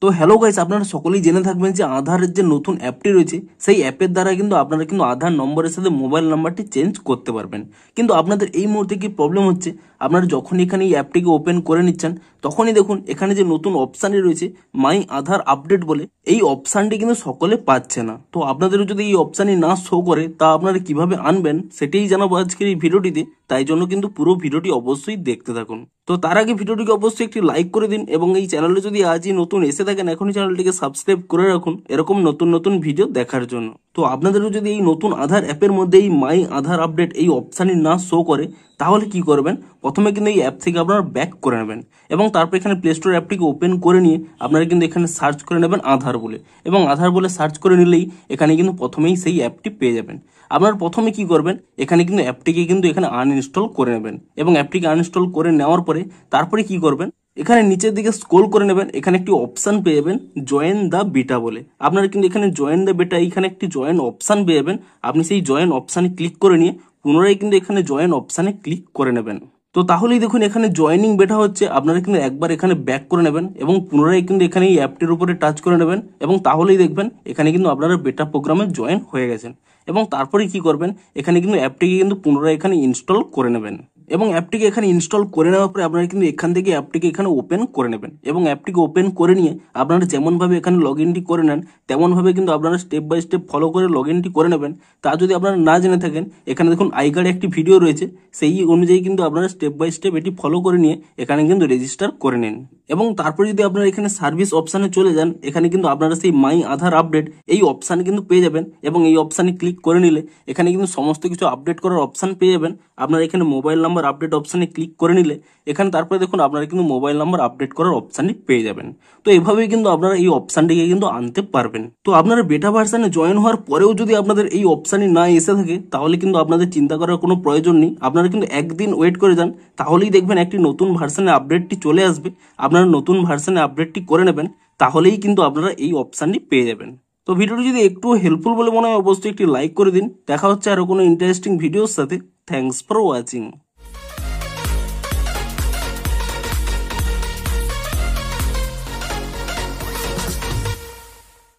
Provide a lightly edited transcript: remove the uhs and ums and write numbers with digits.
তো hello guys, আপনারা সকলেই জেনে থাকবেন যে আধারের যে নতুন অ্যাপটি রয়েছে সেই অ্যাপের দ্বারা কিন্তু আপনারা কিন্তু আধার নম্বরের সাথে মোবাইল নাম্বারটি চেঞ্জ করতে পারবেন। কিন্তু আপনাদের এই মুহূর্তে কি প্রবলেম হচ্ছে, আপনারা যখন এখানে এই অ্যাপটিকে ওপেন করে নিচ্ছেন তখনই দেখুন এখানে যে নতুন অপশানটি রয়েছে মাই আধার আপডেট বলে, এই অপশানটি কিন্তু সকলে পাচ্ছে না। তো আপনাদেরও যদি এই অপশানটি না শো করে তা আপনারা কিভাবে আনবেন সেটাই জানাবো আজকের এই ভিডিওটিতে। তাই জন্য কিন্তু পুরো ভিডিওটি অবশ্যই দেখতে থাকুন। তো তার আগে ভিডিওটিকে অবশ্যই একটি লাইক করে দিন এবং এই চ্যানেলে যদি আজই নতুন এসে থাকেন এখনই চ্যানেলটিকে সাবস্ক্রাইব করে রাখুন এরকম নতুন নতুন ভিডিও দেখার জন্য। তো আপনাদেরও যদি এই নতুন আধার অ্যাপের মধ্যে এই মাই আধার আপডেট এই অপশানটি না শো করে তাহলে কি করবেন, প্রথমে কিন্তু এই অ্যাপ থেকে আপনারা ব্যাক করে নেবেন এবং তারপর এখানে প্লে স্টোর অ্যাপটিকে ওপেন করে নিয়ে আপনারা কিন্তু এখানে সার্চ করে নেবেন আধার বলে, এবং আধার বলে সার্চ করে নিলেই এখানে কিন্তু প্রথমেই সেই অ্যাপটি পেয়ে যাবেন। আপনারা প্রথমে কি করবেন, এখানে কিন্তু অ্যাপটিকে কিন্তু এখানে আনইনস্টল করে নেবেন এবং অ্যাপটিকে আনইনস্টল করে নেওয়ার পরে তারপরে কি করবেন, এখানে নিচের দিকে স্ক্রল করে নেবেন, এখানে একটি অপশান পেয়ে যাবেন জয়েন দ্য বিটা বলে। আপনারা কিন্তু এখানে জয়েন দ্য বিটা এখানে একটি জয়েন অপশান পেয়ে যাবেন। আপনি সেই জয়েন অপশানে ক্লিক করে নিয়ে পুনরায় কিন্তু এখানে জয়েন অপশানে ক্লিক করে নেবেন। তো তাহলেই দেখুন এখানে জয়েনিং বেটা হচ্ছে, আপনারা কিন্তু একবার এখানে ব্যাক করে নেবেন এবং পুনরায় কিন্তু এখানে এই অ্যাপটির উপরে টাচ করে নেবেন এবং তাহলেই দেখবেন এখানে কিন্তু আপনারা বেটা প্রোগ্রামে জয়েন হয়ে গেছেন। এবং তারপরে কি করবেন, এখানে কিন্তু অ্যাপটিকে কিন্তু পুনরায় এখানে ইনস্টল করে নেবেন এবং অ্যাপটিকে এখানে ইনস্টল করে নেওয়ার পরে আপনারা কিন্তু এখান থেকে অ্যাপটিকে এখানে ওপেন করে নেবেন এবং অ্যাপটিকে ওপেন করে নিয়ে আপনারা যেমনভাবে এখানে লগ ইনটি করে নেন তেমনভাবে কিন্তু আপনারা স্টেপ বাই স্টেপ ফলো করে লগ ইনটি করে নেবেন। তা যদি আপনারা না জেনে থাকেন এখানে দেখুন আই কার্ডে একটি ভিডিও রয়েছে, সেই অনুযায়ী কিন্তু আপনারা স্টেপ বাই স্টেপ এটি ফলো করে নিয়ে এখানে কিন্তু রেজিস্টার করে নিন। এবং তারপরে যদি আপনারা এখানে সার্ভিস অপশানে চলে যান এখানে কিন্তু আপনারা সেই মাই আধার আপডেট এই অপশান কিন্তু পেয়ে যাবেন এবং এই অপশানে ক্লিক করে নিলে এখানে কিন্তু সমস্ত কিছু আপডেট করার অপশান পেয়ে যাবেন। আপনারা এখানে মোবাইল নাম্বার আপডেট অপশানে ক্লিক করে নিলে এখানে তারপরে দেখুন আপনারা কিন্তু মোবাইল নাম্বার আপডেট করার অপশানটি পেয়ে যাবেন। তো এভাবেই কিন্তু আপনারা এই অপশানটিকে কিন্তু আনতে পারবেন। তো আপনারা বেটা ভার্সানে জয়েন হওয়ার পরেও যদি আপনাদের এই অপশানটি না এসে থাকে তাহলে কিন্তু আপনাদের চিন্তা করার কোনো প্রয়োজন নেই। আপনারা কিন্তু একদিন ওয়েট করে যান, তাহলেই দেখবেন একটি নতুন ভার্সানে আপডেটটি চলে আসবে। আপনারা নতুন ভার্সানে আপডেটটি করে নেবেন, তাহলেই কিন্তু আপনারা এই অপশানটি পেয়ে যাবেন। তো ভিডিওটি যদি একটু হেল্পফুল বলে মনে হয় অবশ্যই একটি লাইক করে দিন। দেখা হচ্ছে আরো কোনো ইন্টারেস্টিং ভিডিওর সাথে। Thanks for watching.